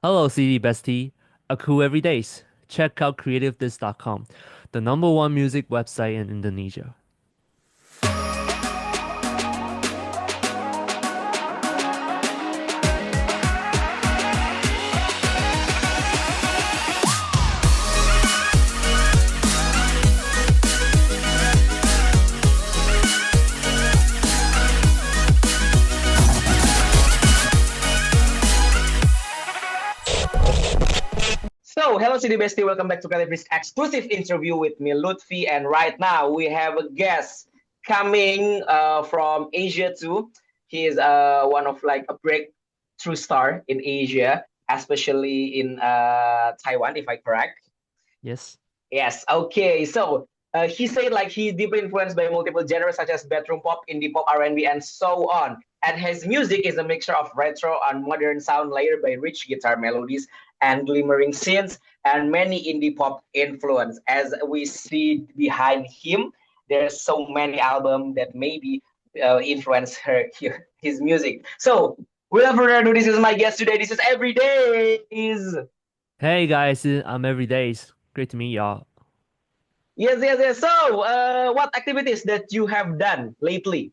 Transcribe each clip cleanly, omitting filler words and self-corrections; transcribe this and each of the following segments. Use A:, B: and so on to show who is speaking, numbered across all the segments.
A: Hello, CD Bestie. A cool Everydaze. Check out CreativeDisc.com, the number one music website in Indonesia.
B: So, hello City Bestie, welcome back to CreativeDisc exclusive interview with me, Luthfi, and right now we have a guest coming from Asia too. He is one of like a breakthrough star in Asia, especially in Taiwan, if I correct.
A: Yes.
B: Yes, okay. So he said like he's deeply influenced by multiple genres such as bedroom pop, indie pop, R&B, and so on. And his music is a mixture of retro and modern sound layered by rich guitar melodies and glimmering synths and many indie pop influence. As we see behind him, there's so many albums that maybe influence his music. So without further ado, this is my guest today. This is Everyday.
A: Hey guys, I'm Everydaze. Great to meet y'all.
B: Yes. So, what activities that you have done lately?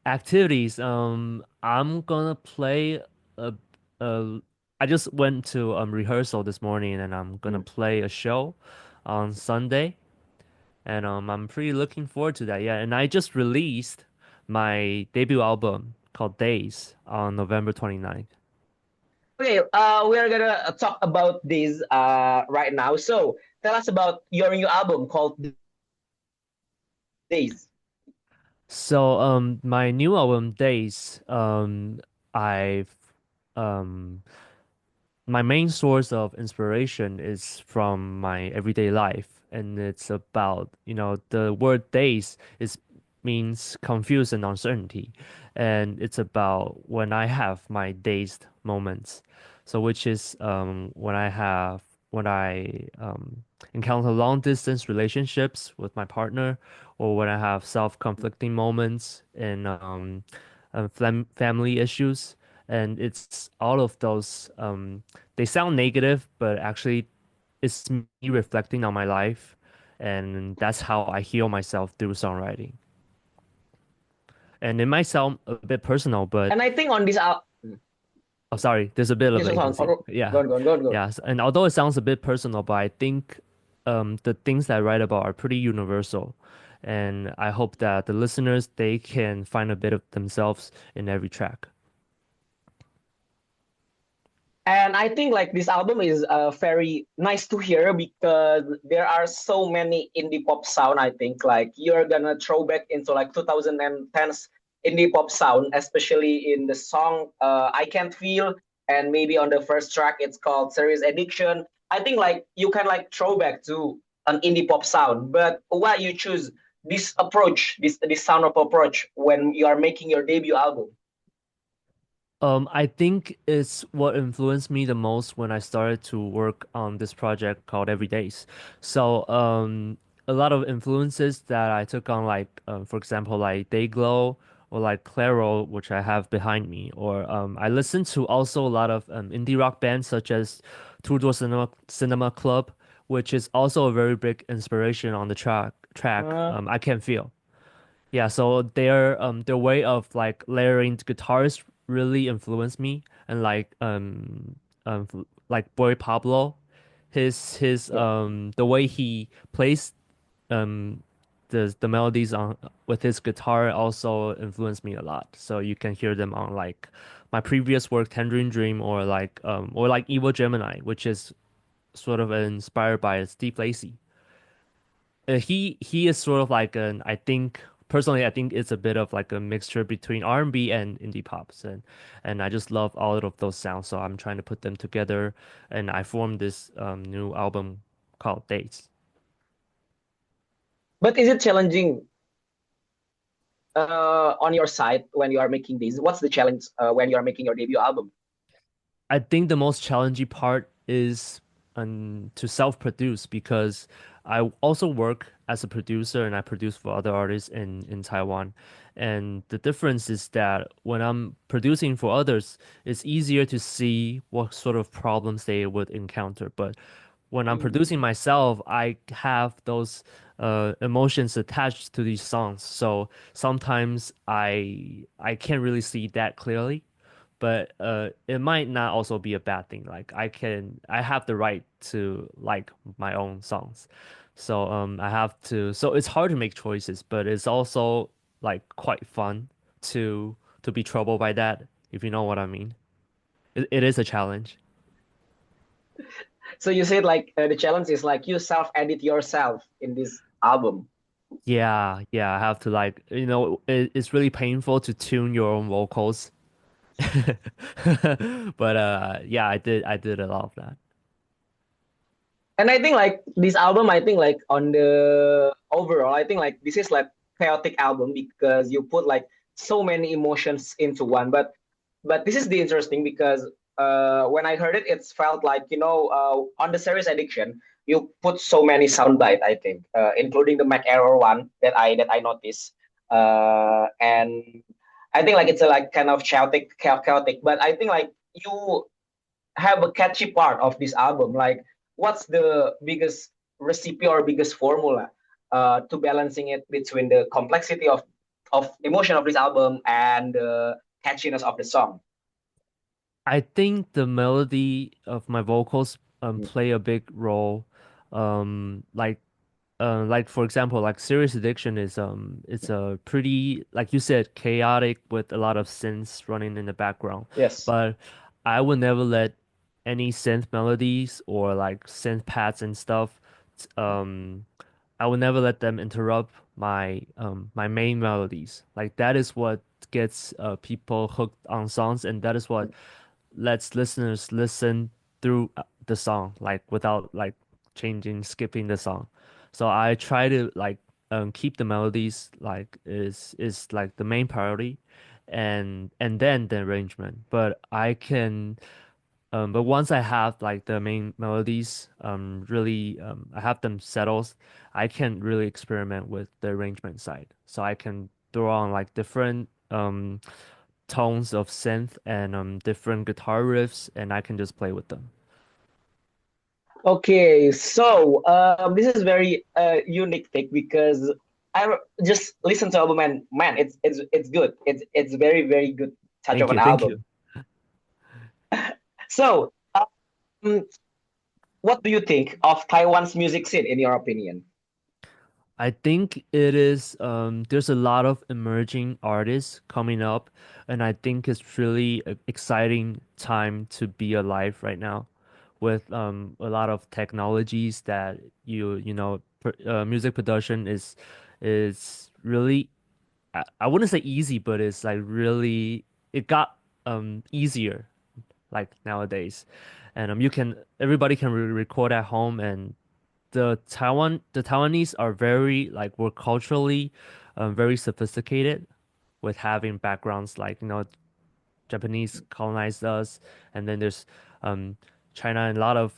A: Activities. I'm gonna play a, a I just went to rehearsal this morning and I'm gonna
B: Mm.
A: play a show on Sunday. And I'm pretty looking forward to that. Yeah, and I just released my debut album called Days on November 29th.
B: Okay, we are gonna talk about this right now. So, tell us about your new album called Days.
A: So my new album Days, I've um my main source of inspiration is from my everyday life, and it's about, the word days is means confused and uncertainty, and it's about when I have my dazed moments. So which is when I encounter long distance relationships with my partner, or when I have self-conflicting moments in family issues, and it's all of those they sound negative, but actually it's me reflecting on my life, and that's how I heal myself through songwriting. And it might sound a bit personal, but
B: And I think on this album,
A: oh, sorry, there's a bit of
B: yes, on,
A: latency.
B: go
A: Yeah,
B: on, go on, go on, go on.
A: yeah. And although it sounds a bit personal, but I think the things that I write about are pretty universal, and I hope that the listeners they can find a bit of themselves in every track.
B: And I think like this album is very nice to hear because there are so many indie pop sound. I think like you're gonna throw back into like 2010s indie pop sound, especially in the song "I Can't Feel," and maybe on the first track it's called "Serious Addiction." I think like you can like throw back to an indie pop sound, but why you choose this approach, this sound of approach when you are making your debut album?
A: I think it's what influenced me the most when I started to work on this project called Everydaze. So, a lot of influences that I took on, like, for example, like Dayglow or like Claro, which I have behind me, or I listened to also a lot of indie rock bands such as Two Cinema Club, which is also a very big inspiration on the track.
B: Uh,
A: I Can Feel. Yeah, so their way of like layering the guitars really influenced me, and like Boy Pablo, his
B: yeah.
A: the way he plays um the melodies on with his guitar also influenced me a lot. So you can hear them on like my previous work Tangerine Dream, or like Evil Gemini, which is sort of inspired by Steve Lacy. He is sort of like an I think personally I think it's a bit of like a mixture between R&B and indie pops, and I just love all of those sounds, so I'm trying to put them together, and I formed this new album called Dates.
B: But is it challenging on your side when you are making these? What's the challenge when you are making your debut album?
A: I think the most challenging part is to self-produce because I also work as a producer and I produce for other artists in Taiwan. And the difference is that when I'm producing for others, it's easier to see what sort of problems they would encounter. But when I'm producing
B: Mm.
A: myself, I have those emotions attached to these songs. So sometimes I can't really see that clearly, but it might not also be a bad thing. Like I have the right to like my own songs. So I have to so it's hard to make choices, but it's also like quite fun to be troubled by that, if you know what I mean. It is a challenge.
B: So you said like the challenge is like you self-edit yourself in this album.
A: Yeah, yeah, I have to like, it's really painful to tune your own vocals. But yeah, I did a lot of that.
B: And I think like this album, I think like on the overall, I think like this is like chaotic album because you put like so many emotions into one. But this is the interesting because when I heard it, it's felt like on the series addiction, you put so many soundbite. I think, including the Mac Error one that I noticed, and I think like it's a like kind of chaotic. But I think like you have a catchy part of this album. Like, what's the biggest recipe or biggest formula to balancing it between the complexity of emotion of this album and the catchiness of the song?
A: I think the melody of my vocals
B: Mm.
A: play a big role. Like for example, like Serious Addiction is it's a pretty, like you said, chaotic with a lot of synths running in the background.
B: Yes.
A: But I would never let any synth melodies or like synth pads and stuff um I would never let them interrupt my main melodies. Like that is what gets people hooked on songs, and that is what lets listeners listen through the song, like without like changing, skipping the song. So I try to like keep the melodies like is like the main priority, and then the arrangement. But once I have like the main melodies really I have them settled, I can really experiment with the arrangement side. So I can throw on like different tones of synth and different guitar riffs, and I can just play with them.
B: Okay, so this is very unique take because just listened to album and man, it's good. It's very good touch of
A: Thank
B: an
A: you, thank you.
B: album. So, what do you think of Taiwan's music scene in your opinion?
A: I think it is there's a lot of emerging artists coming up, and I think it's really a exciting time to be alive right now with a lot of technologies that music production is really I wouldn't say easy, but it's like really it got easier like nowadays. And you can everybody can record at home, and the Taiwanese are very like we're culturally very sophisticated with having backgrounds like Japanese colonized us, and then there's um China, and a lot of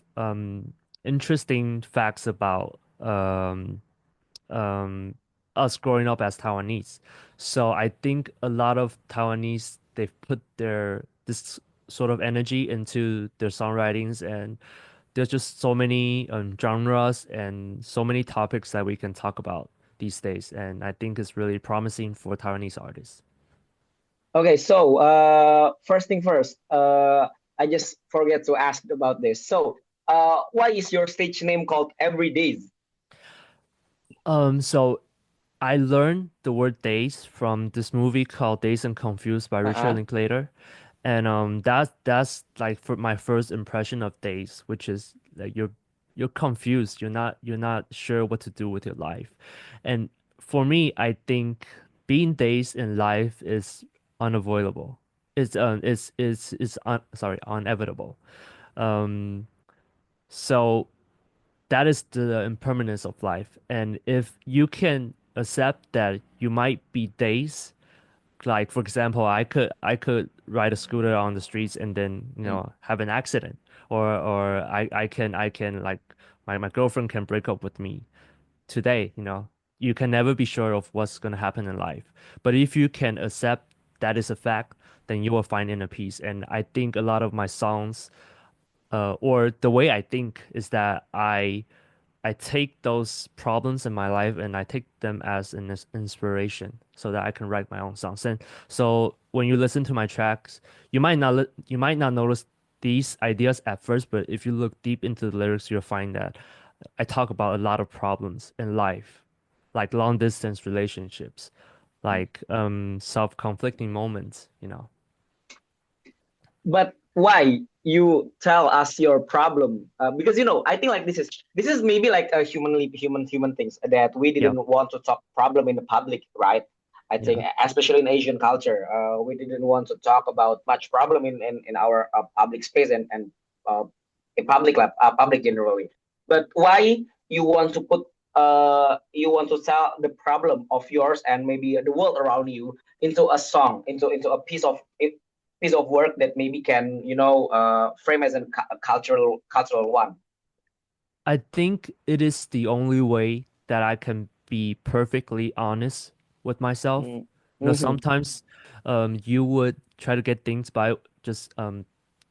A: interesting facts about um us growing up as Taiwanese. So I think a lot of Taiwanese they've put their this sort of energy into their songwritings, and there's just so many genres and so many topics that we can talk about these days, and I think it's really promising for Taiwanese artists.
B: Okay, so first thing first, I just forget to ask about this. So, why is your stage name called Everydaze?
A: So I learned the word days from this movie called Dazed and Confused by Richard
B: Uh-uh.
A: Linklater. And that's like for my first impression of days, which is like you're confused. You're not sure what to do with your life. And for me, I think being dazed in life is unavoidable. It's inevitable. Um so that is the impermanence of life. And if you can accept that you might be dazed, like for example, I could ride a scooter on the streets and then
B: Mm.
A: have an accident, or I can like my girlfriend can break up with me today, you know. You can never be sure of what's going to happen in life. But if you can accept that is a fact, then you will find inner peace. And I think a lot of my songs, or the way I think is that I take those problems in my life and I take them as an inspiration so that I can write my own songs. And so when you listen to my tracks, you might not notice these ideas at first, but if you look deep into the lyrics, you'll find that I talk about a lot of problems in life, like long distance relationships, like self-conflicting moments, you know.
B: But why you tell us your problem? Because I think like this is maybe like a human things that we
A: Yeah,
B: didn't want to talk problem in the public, right? I think
A: yeah.
B: especially in Asian culture, we didn't want to talk about much problem in our public space and uh, in public generally. But why you want to put you want to tell the problem of yours and maybe the world around you into a song, into a piece of work that maybe can frame as a cultural one.
A: I think it is the only way that I can be perfectly honest with myself. You know,
B: Mm-hmm.
A: sometimes you would try to get things by just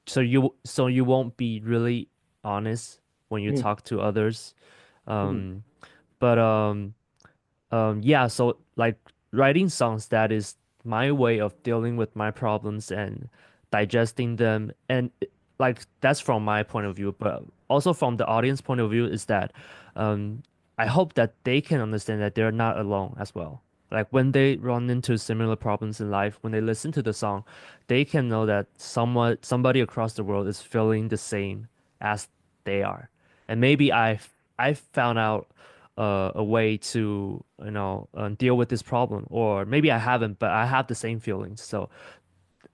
A: so you won't be really honest when you talk to others.
B: Mm-hmm.
A: Um, but yeah, so like writing songs, that is my way of dealing with my problems and digesting them. And like that's from my point of view, but also from the audience point of view is that um, I hope that they can understand that they're not alone as well. Like when they run into similar problems in life, when they listen to the song, they can know that somebody across the world is feeling the same as they are. And maybe I found out a way to deal with this problem, or maybe I haven't, but I have the same feelings. So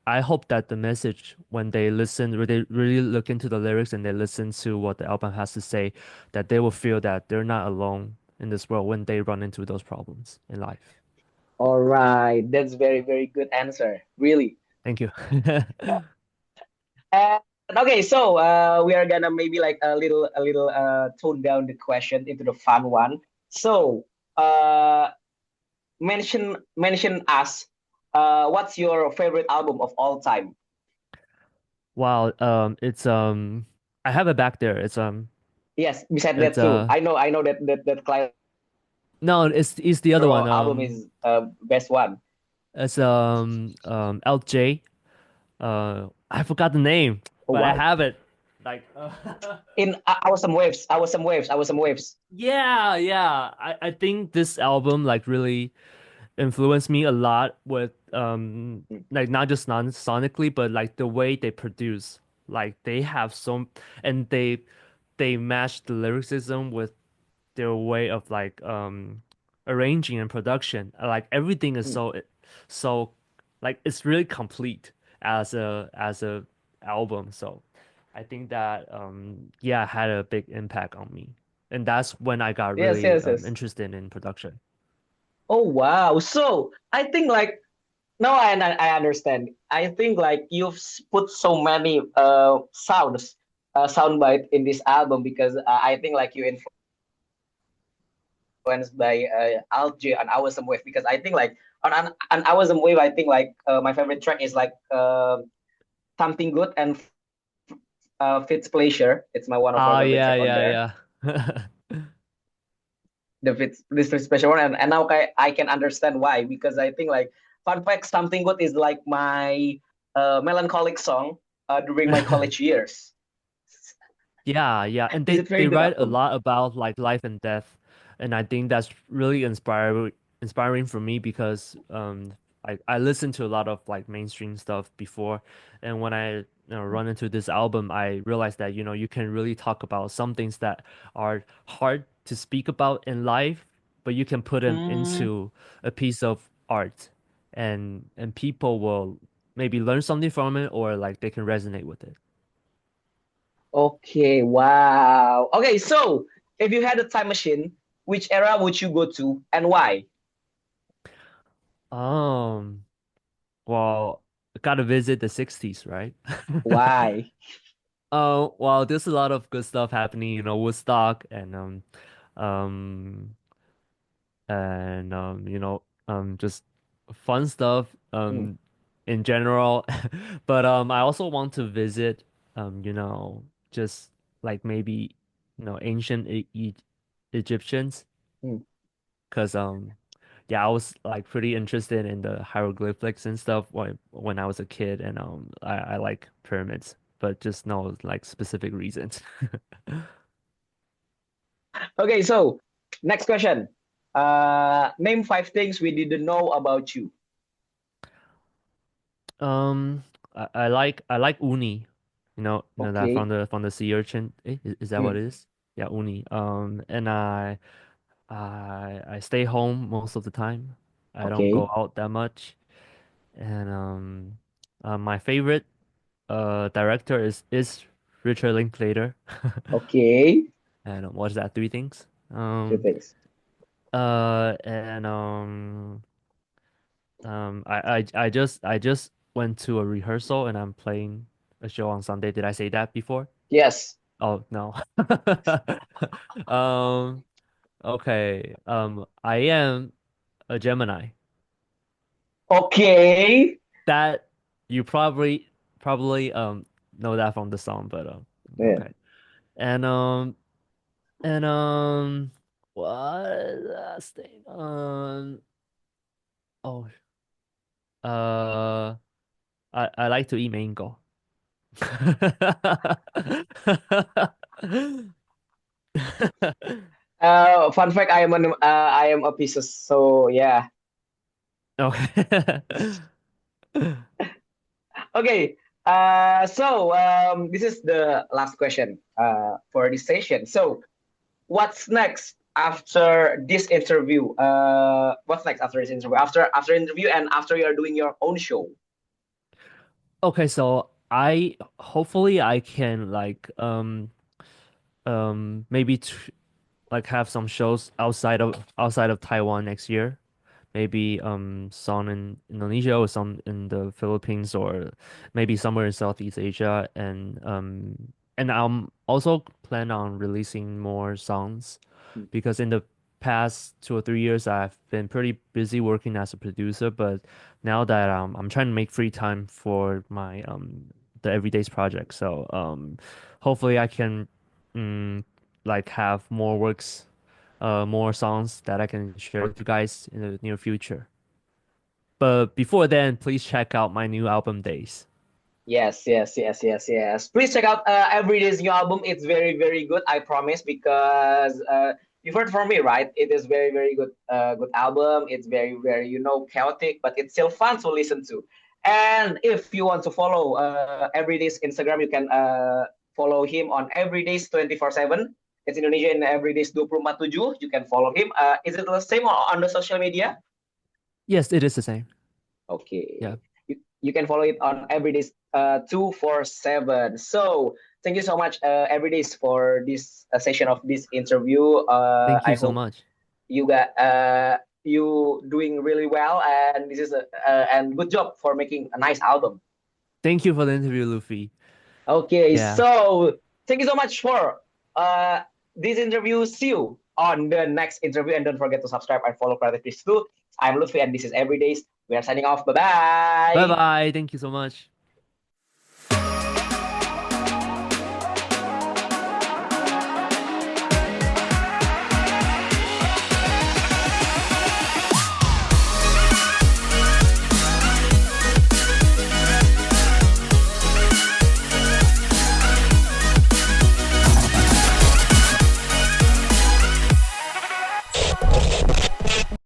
A: I hope that the message, when they listen, when they really look into the lyrics and they listen to what the album has to say, that they will feel that they're not alone in this world when they run into those problems in life.
B: All right, that's very very good answer, really.
A: Thank you.
B: And okay, so we are gonna maybe like a little tone down the question into the fun one. So uh, mention us. What's your favorite album of all time?
A: Wow, it's I have it back there.
B: Yes, besides
A: It's
B: that too. I know that client
A: no, it's the other one.
B: album is best one.
A: It's LJ. I forgot the name,
B: Oh
A: but I
B: wow.
A: have it. Like,
B: In I was some waves.
A: yeah, yeah. I think this album like really influenced me a lot with like not just non-sonically, but like the way they produce. Like they have some, and they match the lyricism with their way of like arranging and production. Like everything is so like it's really complete as a album. So I think that yeah, had a big impact on me. And that's when I got
B: Yes,
A: really
B: yes, yes.
A: interested in production.
B: Oh wow. So I think like now I understand. I think like you've put so many sound bite in this album because I think like you influenced by Algae and Our Some Wave because I think like on Our Some Wave I think like my favorite track is like Something Good and Fitz Pleasure. It's my one of my
A: Oh
B: favorite
A: yeah,
B: track on
A: yeah,
B: there.
A: yeah.
B: The Fitz this Fitz Pleasure one and now I can understand why because I think like fun fact Something Good is like my melancholic song during my college years.
A: Yeah, yeah, and
B: Is it very
A: they
B: good
A: write a
B: album?
A: lot about like life and death, and I think that's really inspiring for me because I listened to a lot of like mainstream stuff before, and when I run into this album, I realized that you can really talk about some things that are hard to speak about in life, but you can put them
B: Mm,
A: into a piece of art, and people will maybe learn something from it or like they can resonate with it.
B: okay, wow. Okay, so if you had a time machine, which era would you go to and why?
A: Um. Well, gotta visit the 60s, right?
B: Why?
A: Well, there's a lot of good stuff happening, Woodstock um just fun stuff
B: Mm,
A: in general. But I also want to visit just like maybe ancient Egyptians,
B: mm,
A: because yeah, I was like pretty interested in the hieroglyphics and stuff when I was a kid, and I like pyramids, but just no like specific reasons.
B: Okay, so next question. Name five things we didn't know about you.
A: Um, I like uni, that
B: Okay.
A: from the sea urchin. Is that what
B: Mm,
A: it is? Yeah, uni. And I stay home most of the time. I don't go
B: okay.
A: out that much. And my favorite director is Richard Linklater.
B: Okay.
A: And what's that? Three things.
B: Three things.
A: And I just went to a rehearsal and I'm playing a show on Sunday. Did I say that before?
B: Yes.
A: Oh no. Um okay. I am a Gemini.
B: Okay.
A: That you probably know that from the song, but
B: Yeah.
A: okay. And what last thing? Oh uh I like to eat mango.
B: Fun fact, I am a Pisces, so yeah.
A: Okay.
B: Okay. This is the last question for this session. So, what's next after this interview? What's next after this interview? After interview and after you're doing your own show.
A: Okay, so I hopefully I can like maybe like have some shows outside of Taiwan next year. Maybe some in Indonesia or some in the Philippines or maybe somewhere in Southeast Asia, and I'm also plan on releasing more songs because in the past 2 or 3 years I've been pretty busy working as a producer, but now that I'm trying to make free time for my the Everydaze project. So hopefully I can like have more works, more songs that I can share with you guys in the near future. But before then, please check out my new album Days.
B: Yes, yes, yes, yes, yes. Please check out Everyday's new album. It's very, very good. I promise because you've heard from me, right? It is very, very good. Good album. It's very, very chaotic, but it's still fun to listen to. And if you want to follow Everyday's Instagram, you can follow him on Everyday's 24/7. It's Indonesia in Everyday's 24/7. You can follow him. Is it the same on the social media?
A: Yes, it is the same. Yeah.
B: Okay. You can follow it on Everyday's 247. So thank you so much, Everyday's, for this session of this interview.
A: Thank you
B: I
A: so
B: hope
A: much.
B: you doing really well, and this is and good job for making a nice album.
A: Thank you for the interview, Luffy.
B: Okay,
A: Yeah.
B: so thank you so much for uh, this interview. See you on the next interview, and don't forget to subscribe and follow CreativeDisc too. I'm Luthfi, and this is Everyday's. We are signing off. Bye
A: Bye
B: bye.
A: bye. Thank you so much.